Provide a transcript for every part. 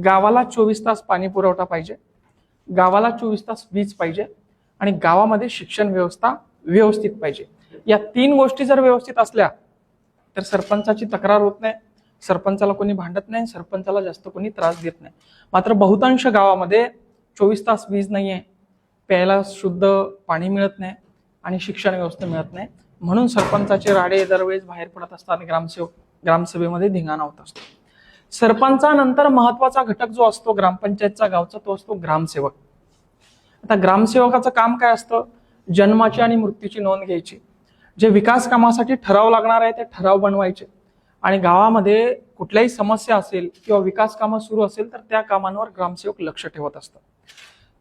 गावाला 24 तास पाणी पुरवठा पाहिजे, गावाला 24 तास वीज पाहिजे आणि गावामध्ये शिक्षण व्यवस्था व्यवस्थित पाहिजे. या 3 गोष्टी जर व्यवस्थित असल्या तर सरपंचाची तक्रार होत नाही, सरपंचाला कोणी भांडत नाही, सरपंचाला जास्त कोणी त्रास देत नाही. मात्र बहुतांश गावामध्ये 24 तास वीज नाहीये, प्यायला शुद्ध पाणी मिळत नाही आणि शिक्षण व्यवस्था मिळत नाही. म्हणून सरपंचाचे राडे दरवेळेस बाहेर पडत असतात आणि ग्रामसभेमध्ये धिंगाणा होत असतो. सरपंचानंतर महत्वाचा घटक जो असतो ग्रामपंचायतचा गावचा तो असतो ग्रामसेवक. आता ग्रामसेवकाचं काम काय असतं? जन्माची आणि मृत्यूची नोंद घ्यायची, जे विकास कामासाठी ठराव लागणार आहे ते ठराव बनवायचे आणि गावामध्ये कुठल्याही समस्या असेल किंवा विकास कामं सुरू असेल तर त्या कामांवर ग्रामसेवक लक्ष ठेवत असतात.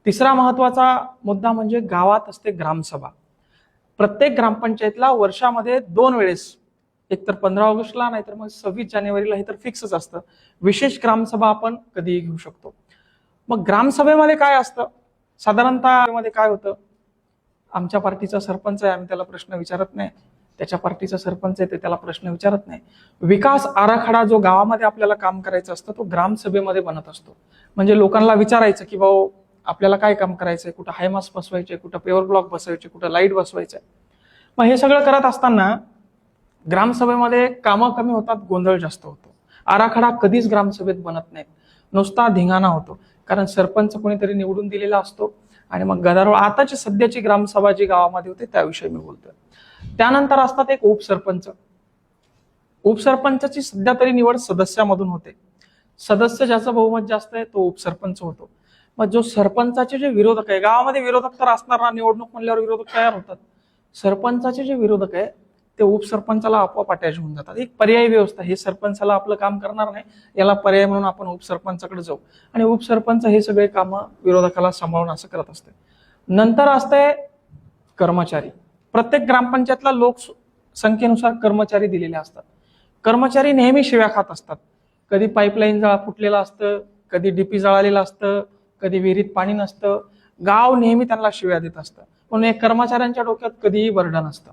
तिसरा महत्वाचा मुद्दा म्हणजे गावात असते ग्रामसभा. प्रत्येक ग्रामपंचायतला वर्षामध्ये 2 वेळेस, एक तर 15 ऑगस्टला नाहीतर मग 26 जानेवारीला, हे तर फिक्सच असतं, विशेष ग्रामसभा आपण कधीही घेऊ शकतो. मग ग्रामसभेमध्ये काय असतं? साधारणतः मध्ये काय होतं? आमच्या पार्टीचा सरपंच आहे, आम्ही त्याला प्रश्न विचारत नाही, त्याच्या पार्टीचा सरपंच आहे ते त्याला प्रश्न विचारत नाही. विकास आराखडा जो गावामध्ये आपल्याला काम करायचं असतं तो ग्रामसभेमध्ये बनत असतो. म्हणजे लोकांना विचारायचं की भाऊ आपल्याला काय काम करायचंय, कुठं हायमास बसवायचे, कुठं पेवर ब्लॉक बसवायचे, कुठं लाईट बसवायचंय. मग हे सगळं करत असताना ग्रामसभेमध्ये कामं कमी होतात, गोंधळ जास्त होतो. आराखडा कधीच ग्रामसभेत बनत नाही, नुसता धिंगाणा होतो. कारण सरपंच कोणीतरी निवडून दिलेला असतो आणि मग गदारोळ. आताची सध्याची ग्रामसभा जी गावामध्ये होते त्याविषयी मी बोलतोय. त्यानंतर असतात एक उपसरपंच. उपसरपंचाची सध्या तरी निवड सदस्यामधून होते. सदस्य ज्याचं बहुमत जास्त आहे तो उपसरपंच होतो. मग जो सरपंचाचे जे विरोधक आहे, गावामध्ये विरोधक तर असणार ना, निवडणूक म्हणल्यावर विरोधक तयार होतात. सरपंचाचे जे विरोधक आहे ते उपसरपंचाला आपोआप अटॅच होऊन जातात. एक पर्यायी व्यवस्था, हे सरपंचाला आपलं काम करणार नाही, याला पर्याय म्हणून आपण उपसरपंचाकडे जाऊ आणि उपसरपंच हे सगळे कामं विरोधकाला सांभाळून असं करत असते. नंतर असते कर्मचारी. प्रत्येक ग्रामपंचायतला लोकसंख्येनुसार कर्मचारी दिलेले असतात. कर्मचारी नेहमी शिव्या खात असतात. कधी पाईपलाईन फुटलेलं असतं, कधी डीपी जळालेलं असतं, कधी विहिरीत पाणी नसतं. गाव नेहमी त्यांना शिव्या देत असतं. म्हणून एक कर्मचाऱ्यांच्या डोक्यात कधीही बर्डन असतं.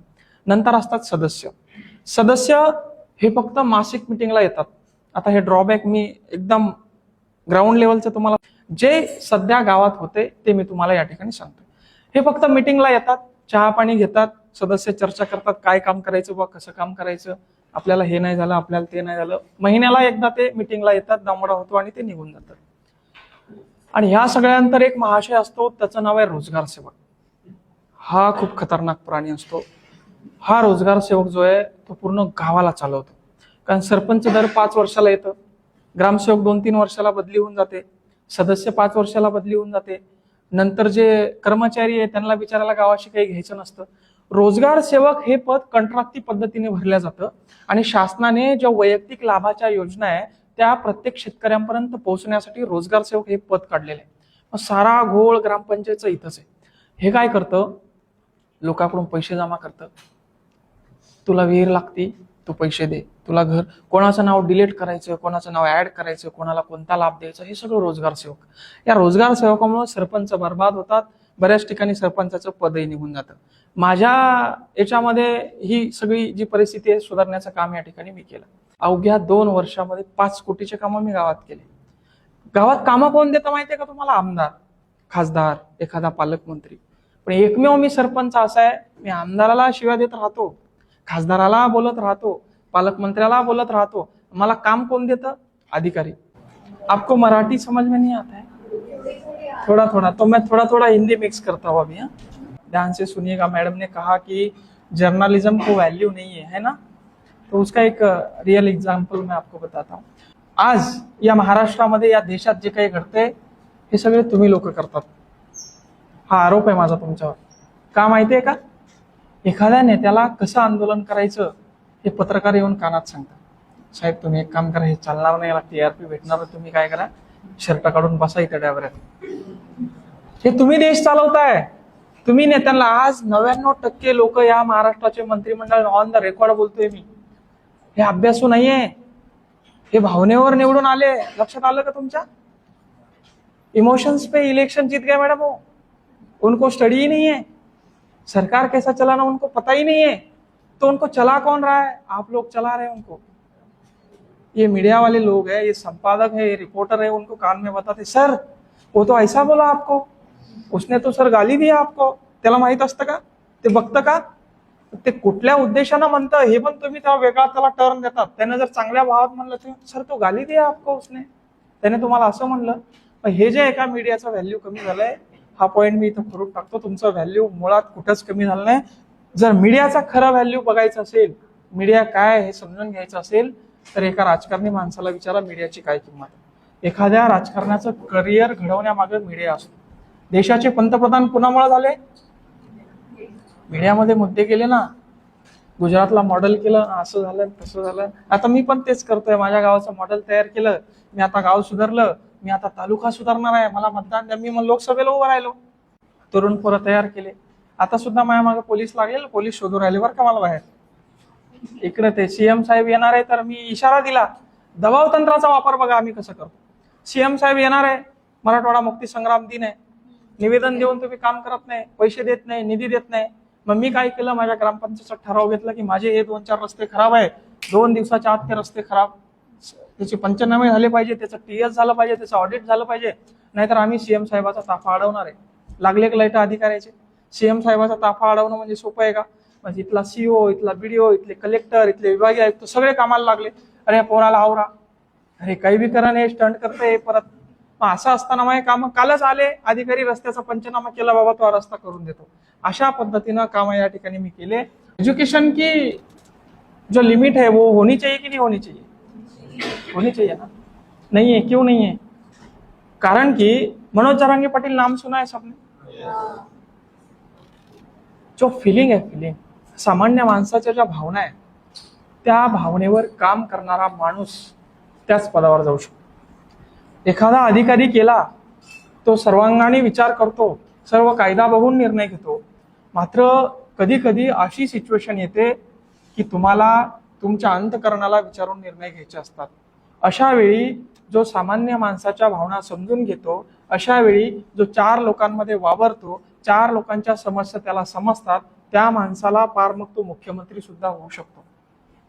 नंतर असतात सदस्य. सदस्य हे फक्त मासिक मिटिंगला येतात. आता हे ड्रॉबॅक मी एकदम ग्राउंड लेवलचं तुम्हाला जे सध्या गावात होते ते मी तुम्हाला या ठिकाणी सांगतो. हे फक्त मिटिंगला येतात, चहा पाणी घेतात, सदस्य चर्चा करतात काय काम करायचं बा, कसं काम करायचं, आपल्याला हे नाही झालं, आपल्याला ते नाही झालं. महिन्याला एकदा ते मिटिंगला येतात, दामोडा होतो आणि ते निघून जातात. आणि ह्या सगळ्यांतर एक महाशय असतो, त्याचं नाव आहे रोजगार सेवक. हा खूप खतरनाक प्राणी असतो. हा रोजगार सेवक जो आहे तो पूर्ण गावाला चालवतो. कारण सरपंच दर 5 वर्षाला येतं, ग्रामसेवक 2-3 वर्षाला बदली होऊन जाते, सदस्य 5 वर्षाला बदली होऊन जाते. नंतर जे कर्मचारी आहे त्यांना बिचारायला गावाशी काही घ्यायचं नसतं. रोजगार सेवक हे पद कंत्राटी पद्धतीने भरल्या जातं आणि शासनाने ज्या वैयक्तिक लाभाच्या योजना आहे त्या प्रत्येक शेतकऱ्यांपर्यंत पोहोचण्यासाठी रोजगार सेवक हे पद काढलेले आहे. मग सारा घोळ ग्रामपंचायतचा इथंच आहे. हे काय करतं? लोकांकडून पैसे जमा करतं. तुला विहीर लागती, तू पैसे दे. तुला घर, कोणाचं नाव डिलीट करायचं, कोणाचं नाव ऍड करायचं, कोणाला कोणता लाभ द्यायचा, हे सगळं रोजगार सेवक. या रोजगार सेवकामुळे सरपंच बर्बाद होतात. बऱ्याच ठिकाणी सरपंचाचं पदही निघून जातं. माझ्या याच्यामध्ये ही सगळी जी परिस्थिती आहे सुधारण्याचं काम या ठिकाणी मी केलं. अवघ्या 2 वर्षामध्ये 5 कोटीचे कामं मी गावात केले. गावात कामं कोण देतं माहितीये का तुम्हाला? आमदार, खासदार, एखादा पालकमंत्री. पण एकमेव मी सरपंच असा आहे, मी आमदाराला शिव्या देत राहतो, खासदाराला बोलत राहतो, पालकमंत्र्याला बोलत राहतो. मला काम कोण देतं? अधिकारी. आपको मराठी समझ में नहीं आता है? थोड़ा थोड़ा तो मैं थोड़ा थोड़ा हिंदी मिक्स करता हूँ अभी. ध्यान से सुनिएगा. मैडम ने कहा कि जर्नलिज्म को वैल्यू नहीं है ना, तो उसका एक रियल एग्जाम्पल मैं आपको बताता हूँ. आज या महाराष्ट्रामध्ये, या देशात जे काही घडतंय हे सगळे तुम्ही लोक करतात. हा आरोप आहे माझा तुमच्यावर. का माहितीये का? एखाद्या नेत्याला कसं आंदोलन करायचं हे पत्रकार येऊन कानात सांगतात. साहेब तुम्ही एक काम करा, हे चालणार नाही, याला टीआरपी भेटणार, तुम्ही काय करा, शर्ट काढून बसा इथं ड्रायव्हर. हे तुम्ही देश चालवताय, तुम्ही नेत्यांना. आज 99% लोक या महाराष्ट्राचे मंत्रिमंडळ ऑन द रेकॉर्ड बोलतोय मी, हे अभ्यासू नाहीये, हे भावनेवर निवडून आले. लक्षात आलं का तुमच्या? इमोशंस पे इलेक्शन जीत गए मैडम वो. उनको स्टडी ही नहीं है, सरकार कैसा चलाना उनको पता ही नहीं है. तो उनको चला कौन रहा है? आप लोग चला रहे हैं उनको. ये मीडिया वाले लोग हैं, ये संपादक है, ये रिपोर्टर है, उनको कान में बताते सर वो तो ऐसा बोला आपको, उसने तो सर गाली दिया आपको, त्याला माहित असतं का, ते बघतं का, ते कुठल्या उद्देशानं म्हणतं हे पण तुम्ही त्याला वेगळा त्याला टर्न देतात. त्याने जर चांगल्या भावात म्हणलं तर सर तो गाली दिया आपको उसने, त्याने तुम्हाला असं म्हणलं. हे जे एका मीडियाचा व्हॅल्यू कमी झालाय, हा पॉईंट मी इथं करून टाकतो. तुमचं व्हॅल्यू मुळात कुठंच कमी झालं नाही. जर मीडियाचा खरा व्हॅल्यू बघायचा असेल, मीडिया काय हे समजून घ्यायचं असेल, तर एका राजकारणी माणसाला विचारा मीडियाची काय किंमत आहे. एखाद्या राजकारणाचं करिअर घडवण्यामागे मीडिया असतो. देशाचे पंतप्रधान कुणामुळे झाले, मीडियामध्ये मुद्दे केले ना. गुजरातला मॉडेल केलं, असं झालं तसं झालं. आता मी पण तेच करतोय, माझ्या गावाचं मॉडेल तयार केलं, मी आता गाव सुधारलं, मी आता तालुका सुधारणार आहे, मला मतदान द्या, मी मग लोकसभेला उभं राहिलो, तरुण पोरं तयार केले. आता सुद्धा माझ्या मागे पोलीस लागले, पोलीस शोधून राहिले बरं का मला बाहेर. इकडे ते सीएम साहेब येणार आहे, तर मी इशारा दिला, दबाव तंत्राचा वापर बघा आम्ही कसं करतो. सीएम साहेब येणार आहे, मराठवाडा मुक्ती संग्राम दिन आहे, निवेदन देऊन तुम्ही काम करत नाही, पैसे देत नाही, निधी देत नाही. मग मी काय केलं, माझ्या ग्रामपंचायतचा ठराव घेतला की माझे हे 2-4 रस्ते खराब आहे, 2 दिवसाच्या आत ते रस्ते खराब, त्याचे पंचनामे झाले पाहिजे, त्याचं टीएस झालं पाहिजे, त्याचं ऑडिट झालं पाहिजे, नाहीतर आम्ही सीएम साहेबाचा ताफा अडवणार आहे. लागले का लाईट अधिकाऱ्याचे, सीएम साहेबाचा ताफा अडवणं म्हणजे सोपं आहे का. म्हणजे इथला सीओ, इथला बीडीओ, इथले कलेक्टर, इथले विभागीय आयुक्त सगळे कामाला लागले. अरे पोराला आवरा, अरे काही बी करा नाही, स्टंट करते परत. मग असं असताना माझे काम कालच आले, अधिकारी रस्त्याचा पंचनामा केला, बाबा तो रस्ता करून देतो. अशा पद्धतीनं काम या ठिकाणी मी केले. एजुकेशन की जो लिमिट है वो होनी चाहिए कि नहीं होनी चाहिए, होनी चाहिए ना. नहीं है, क्यों नहीं है, कारण की मनोज जरांगे पाटील नाम सुना है सबने. जो फिलिंग आहे, फिलिंग सामान्य माणसाच्या ज्या भावना आहे, त्या भावनेवर काम करणारा माणूस त्याच पदावर जाऊ शकतो. एखादा अधिकारी केला, तो सर्वांगाने विचार करतो, सर्व कायदा बघून निर्णय घेतो. मात्र कधी कधी अशी सिच्युएशन येते की तुम्हाला तुमच्या अंतःकरणाला विचारून निर्णय घ्यायचे असतात. अशा वेळी जो सामान्य माणसाच्या भावना समजून घेतो, अशा वेळी जो 4 लोकांमध्ये वावरतो, 4 लोकांच्या समस्या त्याला समजतात, त्या माणसाला पार मग तो मुख्यमंत्री सुद्धा होऊ शकतो.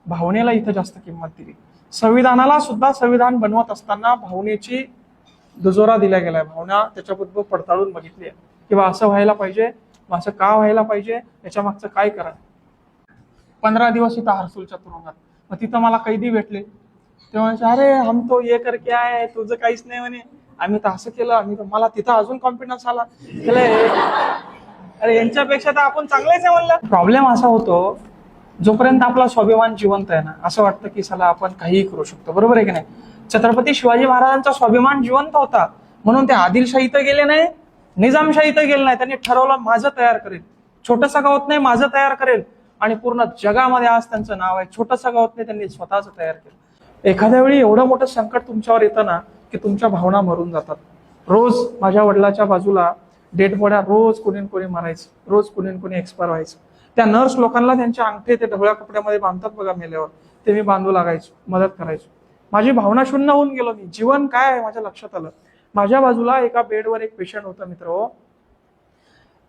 भावनेला इथं जास्त किंमत दिली. संविधानाला सुद्धा संविधान बनवत असताना भावनेची दुजोरा दिला गेलाय. भावना त्याच्याबद्दल पडताळून बघितली आहे किंवा असं व्हायला पाहिजे, असं का व्हायला पाहिजे, याच्या मागचं काय करा. 15 दिवस इथं हर्सुलच्या तुरुंगात, मग तिथं मला कैदी भेटले. तेव्हा अरे हम तो ये करके आए, तुझं काहीच नाही म्हणे, आम्ही तर असं केलं, आम्ही तर. मला तिथं अजून कॉन्फिडन्स आला, अरे यांच्यापेक्षा तर आपण चांगलेच आहे म्हणलं. प्रॉब्लेम असा होतो, जोपर्यंत आपला स्वाभिमान जिवंत आहे ना, असं वाटतं की चला आपण काहीही करू शकतो. बरोबर आहे की नाही. छत्रपती शिवाजी महाराजांचा स्वाभिमान जिवंत होता, म्हणून ते आदिलशाही इथं गेले नाही, निजामशाही इथं गेले नाही. त्यांनी ठरवलं माझं तयार करेल, छोटंसं गावात नाही, माझं तयार करेल. आणि पूर्ण जगामध्ये आज त्यांचं नाव आहे. छोटंसं गावात नाही, त्यांनी स्वतःच तयार केलं. एखाद्या वेळी एवढं मोठं संकट तुमच्यावर येतं ना की तुमच्या भावना मरून जातात. रोज माझ्या वडिलाच्या बाजूला डेड बॉड्या रोज कोणी कोणी मारायचं, रोज कोणी कोणी एक्सपायर व्हायचं. त्या नर्स लोकांना त्यांचे अंगठे ते ढवळ्या कपड्यामध्ये बांधतात बघा मेल्यावर, ते मी बांधू लागायचो, मदत करायचो. माझी भावना शून्य होऊन गेलो मी. जीवन काय आहे माझ्या लक्षात आलं. माझ्या बाजूला एका बेडवर एक पेशंट होता मित्र.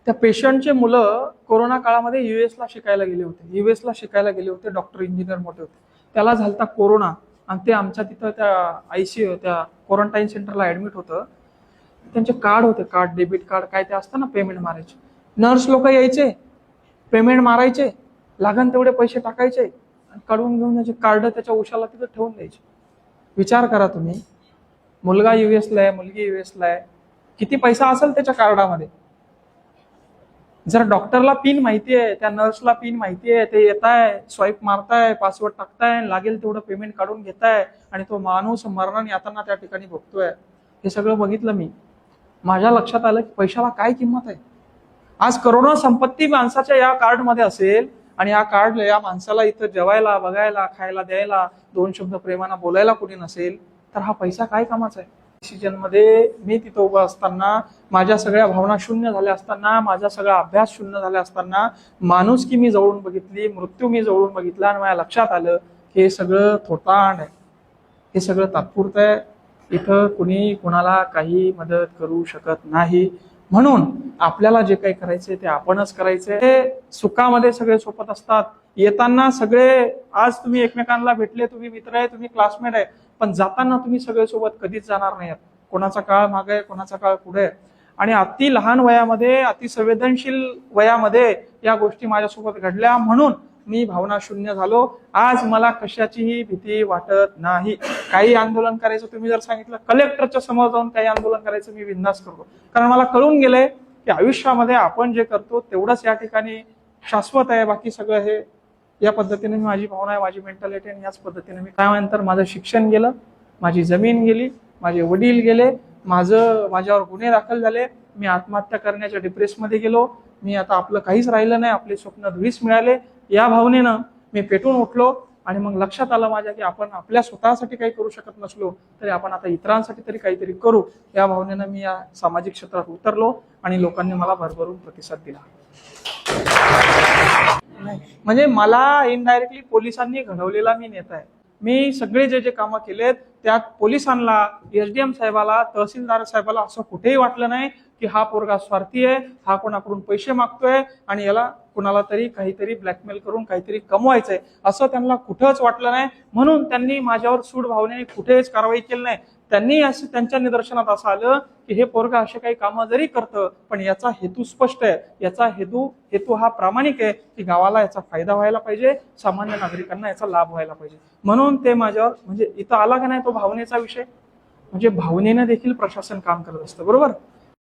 त्या पेशंटचे मुलं कोरोना काळामध्ये युएसला शिकायला गेले होते. डॉक्टर इंजिनियर मोठे होते. त्याला झालता कोरोना आणि ते आमच्या तिथं त्या आयसीयू त्या क्वारंटाईन सेंटरला ऍडमिट होतं. त्यांचे कार्ड होते, कार्ड डेबिट कार्ड काय ते असतं ना, पेमेंट मारायचे. नर्स लोक यायचे, पेमेंट मारायचे, लागण तेवढे पैसे टाकायचे आणि काढून घेऊन त्याचे कार्ड त्याच्या उशाला तिथं ठेवून द्यायचे. विचार करा तुम्ही, मुलगा युएसला आहे, मुलगी युएसला आहे, किती पैसा असेल त्याच्या कार्डामध्ये. जर डॉक्टरला पिन माहिती आहे, त्या नर्सला पिन माहिती आहे, ते येत आहे, स्वाईप मारताय, पासवर्ड टाकताय, लागेल तेवढं पेमेंट काढून घेताय आणि तो माणूस मरणाने यातना त्या ठिकाणी भोगतोय. हे सगळं बघितलं मी. माझ्या लक्षात आलं की पैशाला काय किंमत आहे. आज करोडो संपत्ती माणसाच्या या कार्डमध्ये असेल आणि या कार्डला या माणसाला इथं जेवायला, बघायला, खायला द्यायला, 2 शब्द प्रेमानं बोलायला कोणी नसेल, तर हा पैसा काय कामाचा आहे. डिसिजन मध्ये मी तिथं उभं असताना, माझ्या सगळ्या भावना शून्य झाल्या असताना, माझा सगळा अभ्यास शून्य झाला असताना, माणुसकी मी जवळून बघितली, मृत्यू मी जवळून बघितला आणि माझ्या लक्षात आलं की हे सगळं थोतांड आहे, हे सगळं तात्पुरतं आहे. इथं कुणी कुणाला काही मदत करू शकत नाही. म्हणून आपल्याला जे काही करायचंय ते आपणच करायचंय. सुखामध्ये सगळे सोबत असतात. येताना सगळे, आज तुम्ही एकमेकांना भेटले, तुम्ही मित्र आहे, तुम्ही क्लासमेट आहे, पण जाताना तुम्ही सगळे सोबत कधीच जाणार नाहीत. कोणाचा काळ मागे आहे, कोणाचा काळ पुढे आहे. आणि अति लहान वयामध्ये, अति संवेदनशील वयामध्ये या गोष्टी माझ्यासोबत घडल्या, म्हणून मी भावना शून्य झालो. आज मला कशाचीही भीती वाटत नाही. काही आंदोलन करायचं तुम्ही जर सांगितलं, कलेक्टरच्या समोर जाऊन काही आंदोलन करायचं, मी बिनधास्त करतो. कारण मला कळून गेलंय की आयुष्यामध्ये आपण जे करतो तेवढंच या ठिकाणी शाश्वत आहे. बाकी सगळं हे, या पद्धतीने माझी भावना आहे, माझी मेंटॅलिटी, आणि याच पद्धतीने मी त्यानंतर माझं शिक्षण गेलं, माझी जमीन गेली, माझे वडील गेले, माझ्यावर गुन्हे दाखल झाले, मी आत्महत्या करण्याच्या डिप्रेसमध्ये गेलो. मी आता आपलं काहीच राहिलं नाही, आपले स्वप्न धुळीस मिळाले. या भावनेनं मी पेटून उठलो. आणि मग लक्षात आलं माझ्या की आपण आपल्या स्वतःसाठी काही करू शकत नसलो तरी आपण आता इतरांसाठी तरी काहीतरी करू. या भावनेनं मी या सामाजिक क्षेत्रात उतरलो आणि लोकांनी मला भरभरून प्रतिसाद दिला. म्हणजे मला इनडायरेक्टली पोलिसांनी घडवलेला मी नेता आहे. मी सगळे जे जे कामं केलेत त्यात पोलिसांना, एसडीएम साहेबाला, तहसीलदार साहेबाला असं कुठेही वाटलं नाही की हा पोरगा स्वार्थी आहे, हा कोणाकडून पैसे मागतोय आणि याला कुणाला तरी काहीतरी ब्लॅकमेल करून काहीतरी कमवायचंय, असं त्यांना कुठंच वाटलं नाही. म्हणून त्यांनी माझ्यावर सूड भावनेने कुठेच कारवाई केली नाही. त्यांनी असं त्यांच्या निदर्शनात असं आलं की हे पोरगा असे काही कामं जरी करतं पण याचा हेतू स्पष्ट आहे, याचा हेतू हा प्रामाणिक आहे की गावाला याचा फायदा व्हायला पाहिजे, सामान्य नागरिकांना याचा लाभ व्हायला पाहिजे. म्हणून ते माझ्यावर, म्हणजे इथं आला का नाही तो भावनेचा विषय, म्हणजे भावनेनं देखील प्रशासन काम करत असतं, बरोबर.